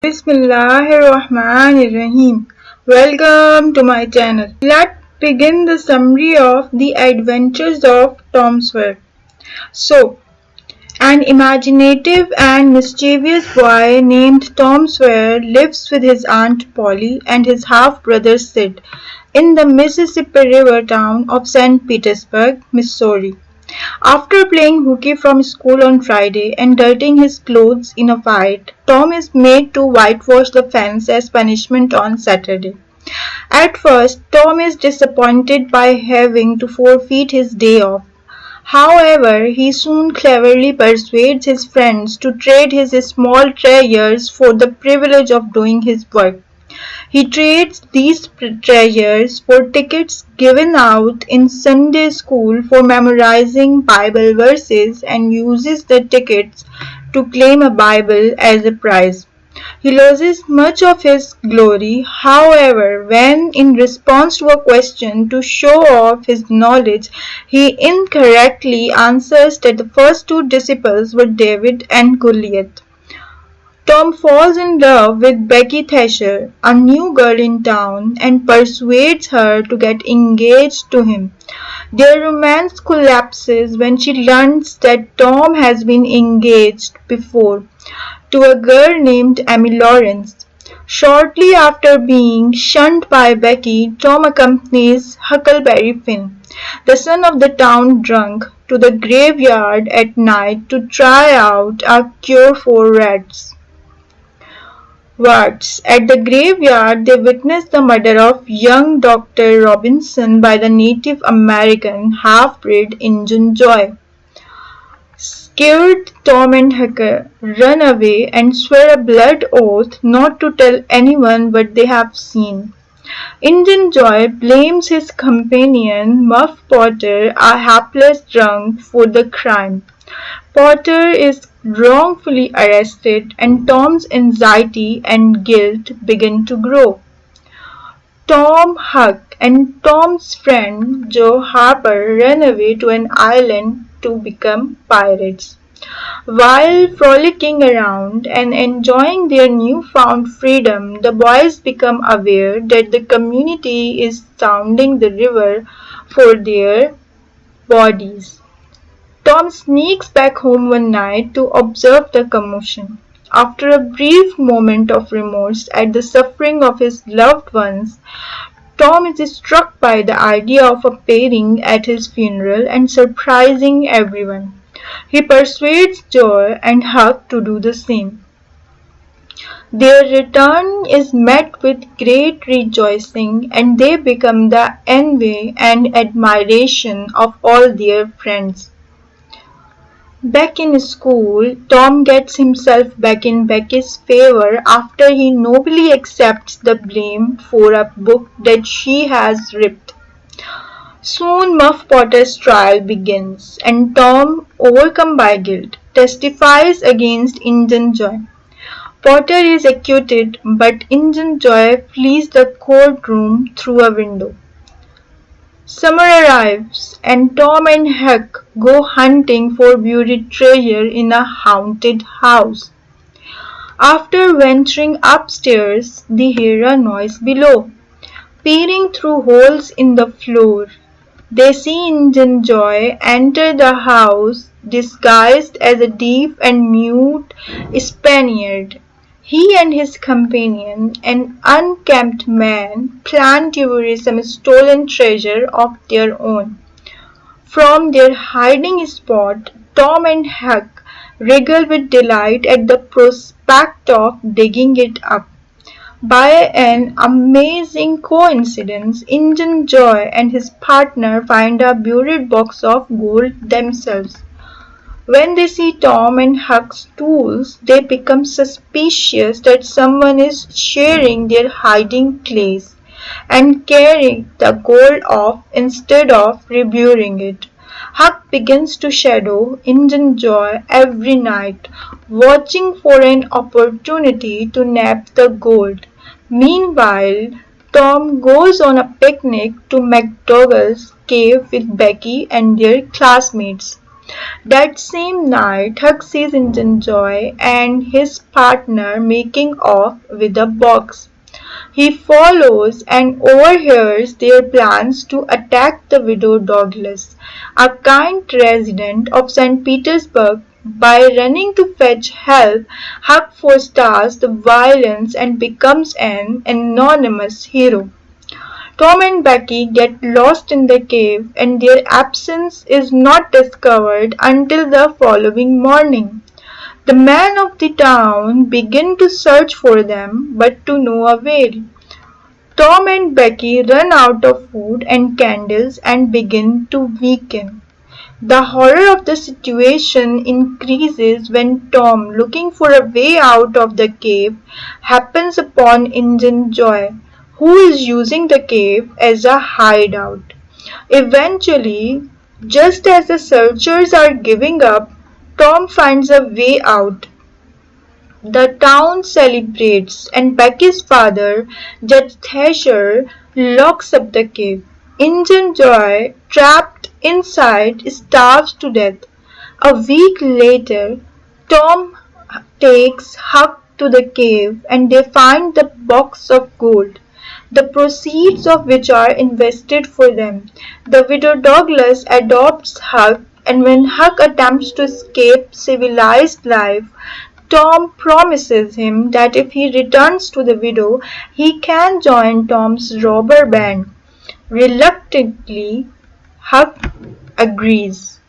Bismillahirrahmanirrahim. Welcome to my channel. Let's begin the summary of The Adventures of Tom Sawyer. An imaginative and mischievous boy named Tom Sawyer lives with his Aunt Polly and his half-brother Sid in the Mississippi River town of St. Petersburg, Missouri. After playing hooky from school on Friday and dirtying his clothes in a fight, Tom is made to whitewash the fence as punishment on Saturday. At first, Tom is disappointed by having to forfeit his day off. However, he soon cleverly persuades his friends to trade his small treasures for the privilege of doing his work. He trades these treasures for tickets given out in Sunday school for memorizing Bible verses and uses the tickets to claim a Bible as a prize. He loses much of his glory, however, when in response to a question to show off his knowledge, he incorrectly answers that the first two disciples were David and Goliath. Tom falls in love with Becky Thatcher, a new girl in town, and persuades her to get engaged to him. Their romance collapses when she learns that Tom has been engaged before to a girl named Amy Lawrence. Shortly after being shunned by Becky, Tom accompanies Huckleberry Finn, the son of the town drunk, to the graveyard at night to try out a cure for rats. At the graveyard, they witness the murder of young Dr. Robinson by the Native American half-breed Injun Joy. Scared, Tom and Huck run away and swear a blood oath not to tell anyone what they have seen. Injun Joy blames his companion Muff Potter, a hapless drunk, for the crime. Potter is wrongfully arrested and Tom's anxiety and guilt begin to grow. Tom, Huck, and Tom's friend Joe Harper run away to an island to become pirates. While frolicking around and enjoying their newfound freedom, the boys become aware that the community is sounding the river for their bodies. Tom sneaks back home one night to observe the commotion. After a brief moment of remorse at the suffering of his loved ones, Tom is struck by the idea of appearing at his funeral and surprising everyone. He persuades Joe and Huck to do the same. Their return is met with great rejoicing and they become the envy and admiration of all their friends. Back in school, Tom gets himself back in Becky's favor after he nobly accepts the blame for a book that she has ripped. Soon Muff Potter's trial begins, and Tom, overcome by guilt, testifies against Injun Joy. Potter is acquitted, but Injun Joy flees the courtroom through a window. Summer arrives, and Tom and Huck go hunting for buried treasure in a haunted house. After venturing upstairs, they hear a noise below. Peering through holes in the floor, they see Injun Joy enter the house disguised as a deaf and mute Spaniard. He and his companion, an unkempt man, plan to bury some stolen treasure of their own. From their hiding spot, Tom and Huck wriggle with delight at the prospect of digging it up. By an amazing coincidence, Injun Joy and his partner find a buried box of gold themselves. When they see Tom and Huck's tools, they become suspicious that someone is sharing their hiding place and carrying the gold off instead of reburying it. Huck begins to shadow Injun Joy every night, watching for an opportunity to nab the gold. Meanwhile, Tom goes on a picnic to McDougal's cave with Becky and their classmates. That same night, Huck sees Injun Joy and his partner making off with a box. He follows and overhears their plans to attack the widow Douglas, a kind resident of St. Petersburg. By running to fetch help, Huck forestalls the violence and becomes an anonymous hero. Tom and Becky get lost in the cave, and their absence is not discovered until the following morning. The men of the town begin to search for them, but to no avail. Tom and Becky run out of food and candles and begin to weaken. The horror of the situation increases when Tom, looking for a way out of the cave, happens upon Injun Joy, who is using the cave as a hideout. Eventually, just as the searchers are giving up, Tom finds a way out. The town celebrates, and Becky's father, Judge Thacher, locks up the cave. Injun Joy, trapped inside, starves to death. A week later, Tom takes Huck to the cave and they find the box of gold, the proceeds of which are invested for them. The widow Douglas adopts Huck, and when Huck attempts to escape civilized life, Tom promises him that if he returns to the widow, he can join Tom's robber band. Reluctantly, Huck agrees.